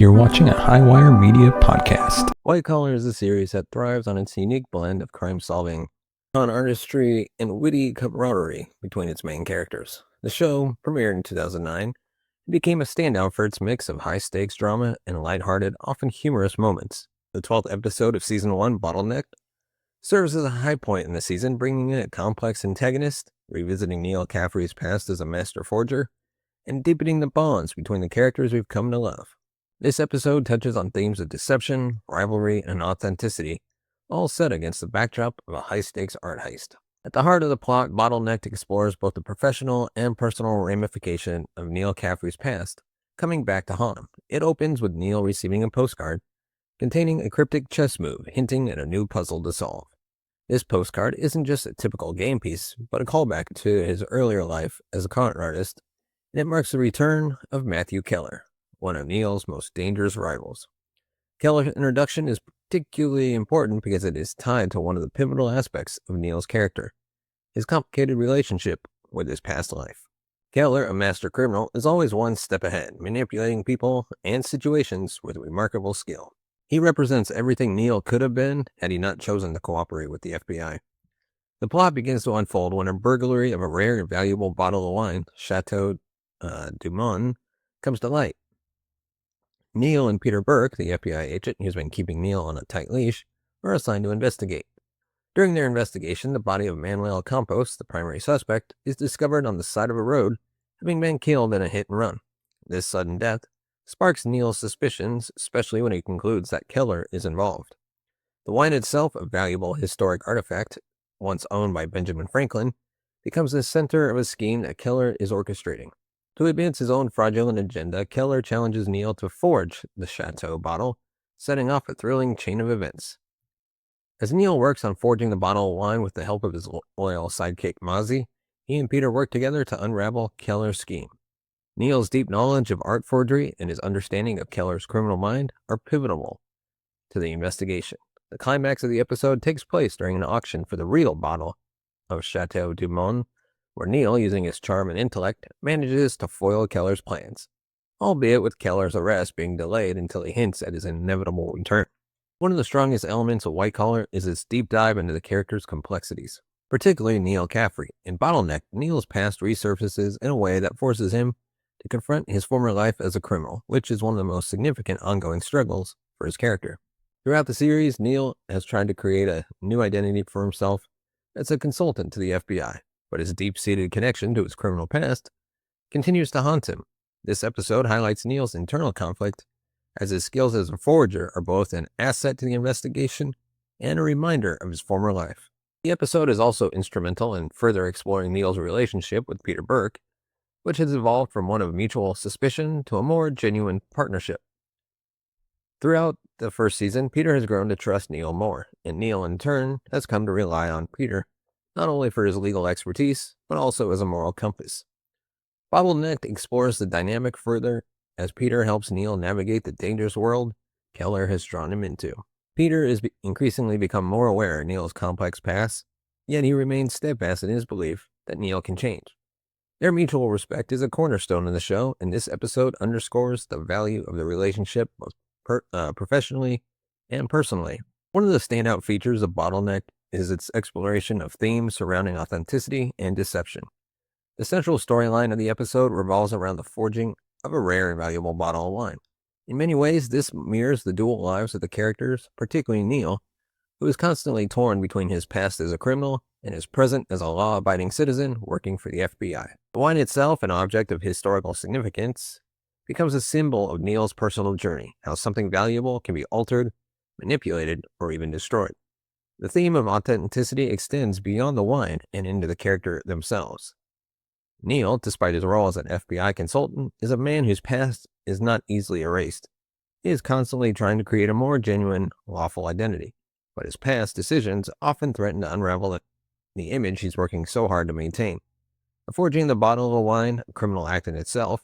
You're watching a Highwire Media podcast. White Collar is a series that thrives on its unique blend of crime-solving, con artistry, and witty camaraderie between its main characters. The show, premiered in 2009, became a standout for its mix of high-stakes drama and lighthearted, often humorous moments. The 12th episode of Season 1, Bottlenecked, serves as a high point in the season, bringing in a complex antagonist, revisiting Neal Caffrey's past as a master forger, and deepening the bonds between the characters we've come to love. This episode touches on themes of deception, rivalry, and authenticity, all set against the backdrop of a high-stakes art heist. At the heart of the plot, Bottlenecked explores both the professional and personal ramification of Neal Caffrey's past, coming back to haunt him. It opens with Neal receiving a postcard containing a cryptic chess move hinting at a new puzzle to solve. This postcard isn't just a typical game piece, but a callback to his earlier life as a con artist, and it marks the return of Matthew Keller, one of Neal's most dangerous rivals. Keller's introduction is particularly important because it is tied to one of the pivotal aspects of Neal's character, his complicated relationship with his past life. Keller, a master criminal, is always one step ahead, manipulating people and situations with remarkable skill. He represents everything Neal could have been had he not chosen to cooperate with the FBI. The plot begins to unfold when a burglary of a rare and valuable bottle of wine, Chateau du comes to light. Neal and Peter Burke, the FBI agent who's been keeping Neal on a tight leash, are assigned to investigate. During their investigation, the body of Manuel Campos, the primary suspect, is discovered on the side of a road, having been killed in a hit and run. This sudden death sparks Neal's suspicions, especially when he concludes that Keller is involved. The wine itself, a valuable historic artifact, once owned by Benjamin Franklin, becomes the center of a scheme that Keller is orchestrating. To advance his own fraudulent agenda, Keller challenges Neal to forge the Chateau bottle, setting off a thrilling chain of events. As Neal works on forging the bottle of wine with the help of his loyal sidekick Mozzie, he and Peter work together to unravel Keller's scheme. Neal's deep knowledge of art forgery and his understanding of Keller's criminal mind are pivotal to the investigation. The climax of the episode takes place during an auction for the real bottle of Chateau du where Neal, using his charm and intellect, manages to foil Keller's plans, albeit with Keller's arrest being delayed until he hints at his inevitable return. One of the strongest elements of White Collar is its deep dive into the character's complexities, particularly Neal Caffrey. In Bottleneck, Neal's past resurfaces in a way that forces him to confront his former life as a criminal, which is one of the most significant ongoing struggles for his character. Throughout the series, Neal has tried to create a new identity for himself as a consultant to the FBI, but his deep-seated connection to his criminal past continues to haunt him. This episode highlights Neal's internal conflict, as his skills as a forger are both an asset to the investigation and a reminder of his former life. The episode is also instrumental in further exploring Neal's relationship with Peter Burke, which has evolved from one of mutual suspicion to a more genuine partnership. Throughout the first season, Peter has grown to trust Neal more, and Neal, in turn, has come to rely on Peter not only for his legal expertise, but also as a moral compass. Bottlenecked explores the dynamic further as Peter helps Neal navigate the dangerous world Keller has drawn him into. Peter is increasingly become more aware of Neal's complex past, yet he remains steadfast in his belief that Neal can change. Their mutual respect is a cornerstone of the show, and this episode underscores the value of the relationship both professionally and personally. One of the standout features of Bottleneck is its exploration of themes surrounding authenticity and deception. The central storyline of the episode revolves around the forging of a rare and valuable bottle of wine. In many ways, this mirrors the dual lives of the characters, particularly Neal, who is constantly torn between his past as a criminal and his present as a law-abiding citizen working for the FBI. The wine itself, an object of historical significance, becomes a symbol of Neal's personal journey, how something valuable can be altered, manipulated, or even destroyed. The theme of authenticity extends beyond the wine and into the character themselves. Neal, despite his role as an FBI consultant, is a man whose past is not easily erased. He is constantly trying to create a more genuine, lawful identity, but his past decisions often threaten to unravel the image he's working so hard to maintain. The forging the bottle of wine, a criminal act in itself,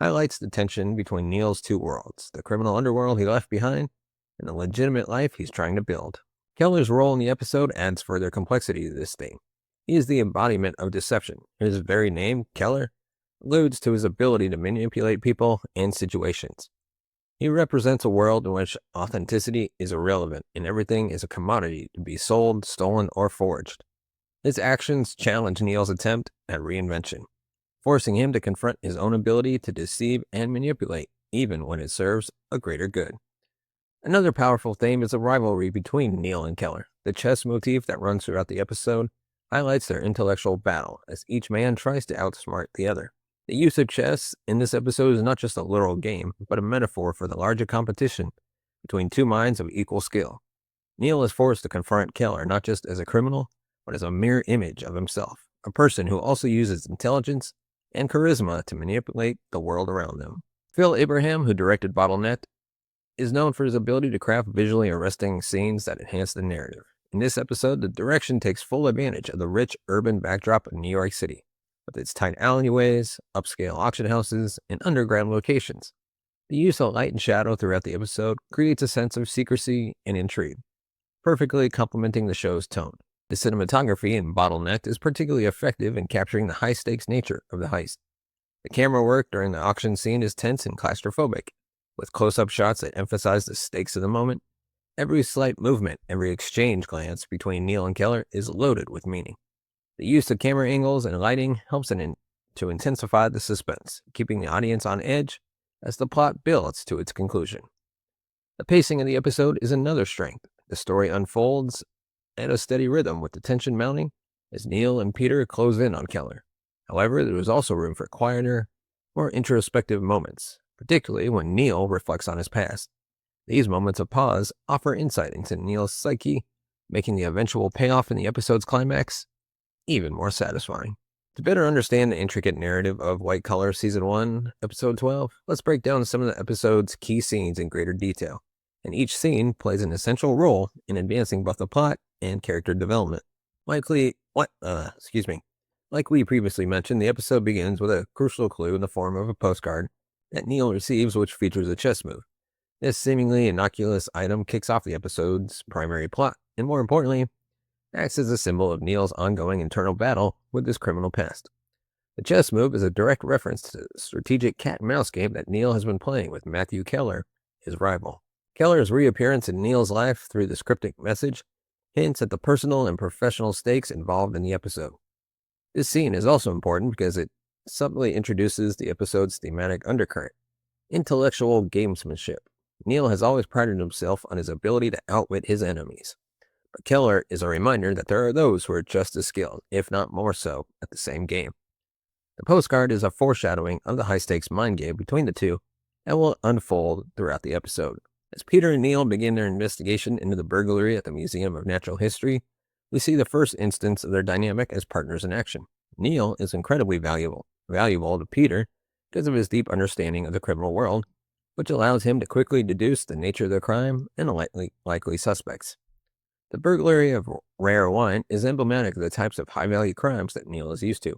highlights the tension between Neal's two worlds, the criminal underworld he left behind and the legitimate life he's trying to build. Keller's role in the episode adds further complexity to this theme. He is the embodiment of deception. His very name, Keller, alludes to his ability to manipulate people and situations. He represents a world in which authenticity is irrelevant and everything is a commodity to be sold, stolen, or forged. His actions challenge Neal's attempt at reinvention, forcing him to confront his own ability to deceive and manipulate, even when it serves a greater good. Another powerful theme is the rivalry between Neal and Keller. The chess motif that runs throughout the episode highlights their intellectual battle as each man tries to outsmart the other. The use of chess in this episode is not just a literal game, but a metaphor for the larger competition between two minds of equal skill. Neal is forced to confront Keller not just as a criminal, but as a mirror image of himself, a person who also uses intelligence and charisma to manipulate the world around them. Phil Abraham, who directed Bottlenecked, is known for his ability to craft visually arresting scenes that enhance the narrative. In this episode, the direction takes full advantage of the rich urban backdrop of New York City, with its tight alleyways, upscale auction houses, and underground locations. The use of light and shadow throughout the episode creates a sense of secrecy and intrigue, perfectly complementing the show's tone. The cinematography in Bottlenecked is particularly effective in capturing the high-stakes nature of the heist. The camera work during the auction scene is tense and claustrophobic, with close-up shots that emphasize the stakes of the moment. Every slight movement, every exchange glance between Neal and Keller is loaded with meaning. The use of camera angles and lighting helps to intensify the suspense, keeping the audience on edge as the plot builds to its conclusion. The pacing of the episode is another strength. The story unfolds at a steady rhythm with the tension mounting as Neal and Peter close in on Keller. However, there is also room for quieter, more introspective moments, particularly when Neal reflects on his past. These moments of pause offer insight into Neal's psyche, making the eventual payoff in the episode's climax even more satisfying. To better understand the intricate narrative of White Collar Season 1, Episode 12, let's break down some of the episode's key scenes in greater detail. And each scene plays an essential role in advancing both the plot and character development. Like we previously mentioned, the episode begins with a crucial clue in the form of a postcard that Neal receives, which features a chess move. This seemingly innocuous item kicks off the episode's primary plot, and more importantly, acts as a symbol of Neal's ongoing internal battle with his criminal past. The chess move is a direct reference to the strategic cat-and-mouse game that Neal has been playing with Matthew Keller, his rival. Keller's reappearance in Neal's life through this cryptic message hints at the personal and professional stakes involved in the episode. This scene is also important because it subtly introduces the episode's thematic undercurrent, intellectual gamesmanship. Neal has always prided himself on his ability to outwit his enemies. But Keller is a reminder that there are those who are just as skilled, if not more so, at the same game. The postcard is a foreshadowing of the high-stakes mind game between the two and will unfold throughout the episode. As Peter and Neal begin their investigation into the burglary at the Museum of Natural History, we see the first instance of their dynamic as partners in action. Neal is incredibly valuable to Peter because of his deep understanding of the criminal world, which allows him to quickly deduce the nature of the crime and the likely suspects. The burglary of rare wine is emblematic of the types of high-value crimes that Neal is used to,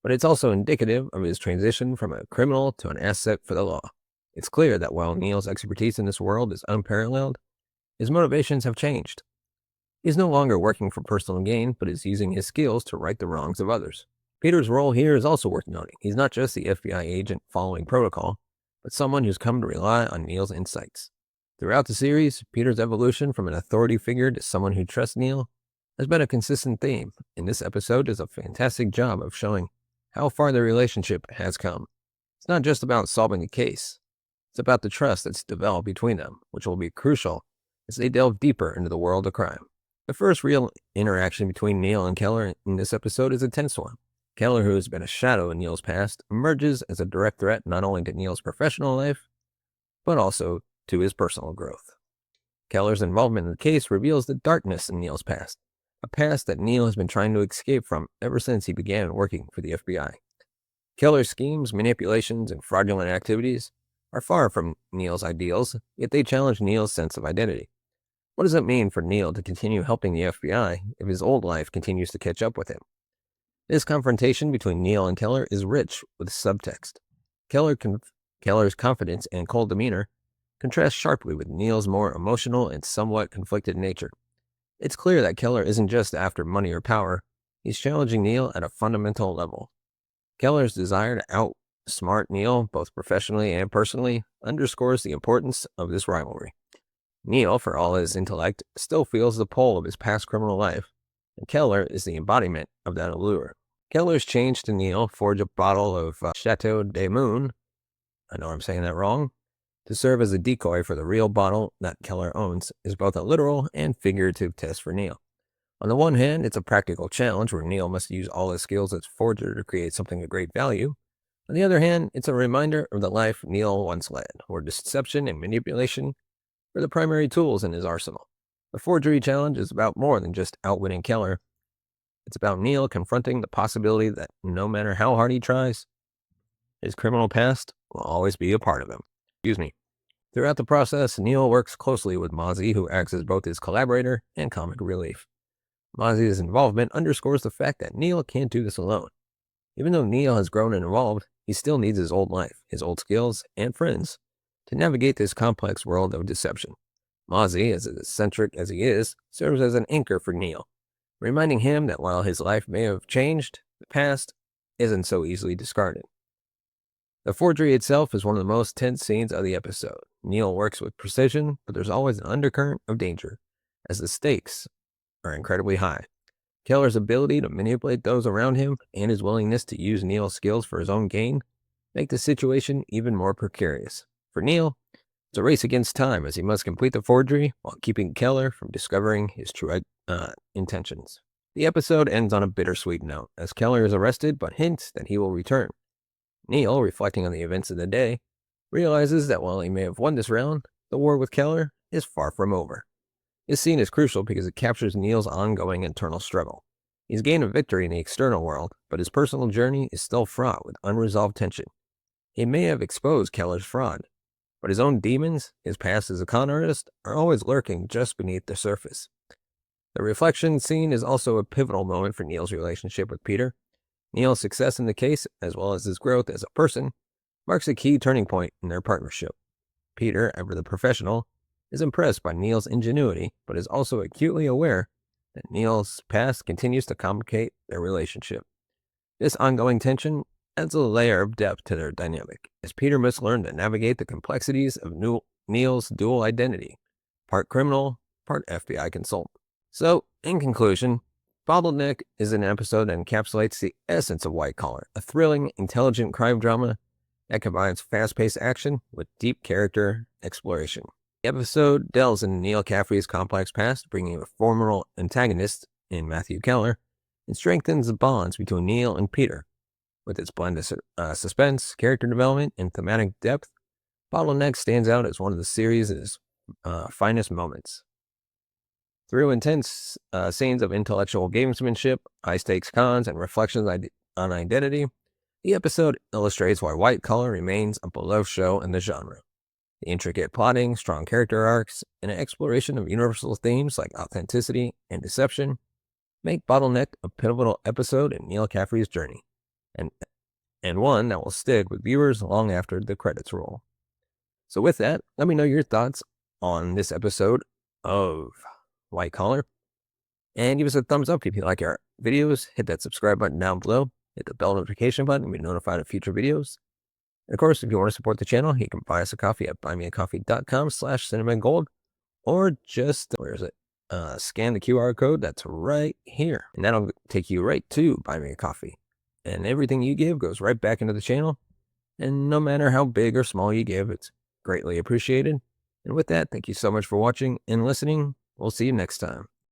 but it's also indicative of his transition from a criminal to an asset for the law. It's clear that while Neal's expertise in this world is unparalleled, his motivations have changed. He's no longer working for personal gain, but is using his skills to right the wrongs of others. Peter's role here is also worth noting. He's not just the FBI agent following protocol, but someone who's come to rely on Neal's insights. Throughout the series, Peter's evolution from an authority figure to someone who trusts Neal has been a consistent theme, and this episode does a fantastic job of showing how far the relationship has come. It's not just about solving a case. It's about the trust that's developed between them, which will be crucial as they delve deeper into the world of crime. The first real interaction between Neal and Keller in this episode is a tense one. Keller, who has been a shadow in Neal's past, emerges as a direct threat not only to Neal's professional life, but also to his personal growth. Keller's involvement in the case reveals the darkness in Neal's past, a past that Neal has been trying to escape from ever since he began working for the FBI. Keller's schemes, manipulations, and fraudulent activities are far from Neal's ideals, yet they challenge Neal's sense of identity. What does it mean for Neal to continue helping the FBI if his old life continues to catch up with him? This confrontation between Neal and Keller is rich with subtext. Keller's confidence and cold demeanor contrast sharply with Neal's more emotional and somewhat conflicted nature. It's clear that Keller isn't just after money or power, he's challenging Neal at a fundamental level. Keller's desire to Smart Neal, both professionally and personally, underscores the importance of this rivalry. Neal, for all his intellect, still feels the pull of his past criminal life, and Keller is the embodiment of that allure. Keller's change to Neal forged a bottle of Chateau de Moon, I know I'm saying that wrong, to serve as a decoy for the real bottle that Keller owns is both a literal and figurative test for Neal. On the one hand, it's a practical challenge where Neal must use all his skills as forger to create something of great value. On the other hand, it's a reminder of the life Neal once led, where deception and manipulation were the primary tools in his arsenal. The forgery challenge is about more than just outwitting Keller. It's about Neal confronting the possibility that no matter how hard he tries, his criminal past will always be a part of him. Throughout the process, Neal works closely with Mozzie, who acts as both his collaborator and comic relief. Mozzie's involvement underscores the fact that Neal can't do this alone. Even though Neal has grown and evolved, he still needs his old life, his old skills, and friends to navigate this complex world of deception. Mozzie, as eccentric as he is, serves as an anchor for Neal, reminding him that while his life may have changed, the past isn't so easily discarded. The forgery itself is one of the most tense scenes of the episode. Neal works with precision, but there's always an undercurrent of danger, as the stakes are incredibly high. Keller's ability to manipulate those around him and his willingness to use Neal's skills for his own gain make the situation even more precarious. For Neal, it's a race against time as he must complete the forgery while keeping Keller from discovering his true intentions. The episode ends on a bittersweet note as Keller is arrested but hints that he will return. Neal, reflecting on the events of the day, realizes that while he may have won this round, the war with Keller is far from over. This scene is crucial because it captures Neal's ongoing internal struggle. He's gained a victory in the external world, but his personal journey is still fraught with unresolved tension. He may have exposed Keller's fraud, but his own demons, his past as a con artist, are always lurking just beneath the surface. The reflection scene is also a pivotal moment for Neal's relationship with Peter. Neal's success in the case, as well as his growth as a person, marks a key turning point in their partnership. Peter, ever the professional, is impressed by Neal's ingenuity, but is also acutely aware that Neal's past continues to complicate their relationship. This ongoing tension adds a layer of depth to their dynamic, as Peter must learn to navigate the complexities of Neal's dual identity, part criminal, part FBI consultant. So, in conclusion, Bottlenecked is an episode that encapsulates the essence of White Collar, a thrilling, intelligent crime drama that combines fast-paced action with deep character exploration. The episode delves into Neal Caffrey's complex past, bringing a formidable antagonist in Matthew Keller, and strengthens the bonds between Neal and Peter. With its blend of suspense, character development, and thematic depth, Bottleneck stands out as one of the series' finest moments. Through intense scenes of intellectual gamesmanship, high-stakes cons, and reflections on identity, the episode illustrates why White Collar remains a beloved show in the genre. The intricate plotting, strong character arcs, and an exploration of universal themes like authenticity and deception make Bottlenecked a pivotal episode in Neal Caffrey's journey, and one that will stick with viewers long after the credits roll. So with that, let me know your thoughts on this episode of White Collar, and give us a thumbs up if you like our videos. Hit that subscribe button down below. Hit the bell notification button to be notified of future videos. And of course, if you want to support the channel, you can buy us a coffee at buymeacoffee.com/cinemagold, or just, scan the QR code that's right here. And that'll take you right to Buy Me a Coffee. And everything you give goes right back into the channel. And no matter how big or small you give, it's greatly appreciated. And with that, thank you so much for watching and listening. We'll see you next time.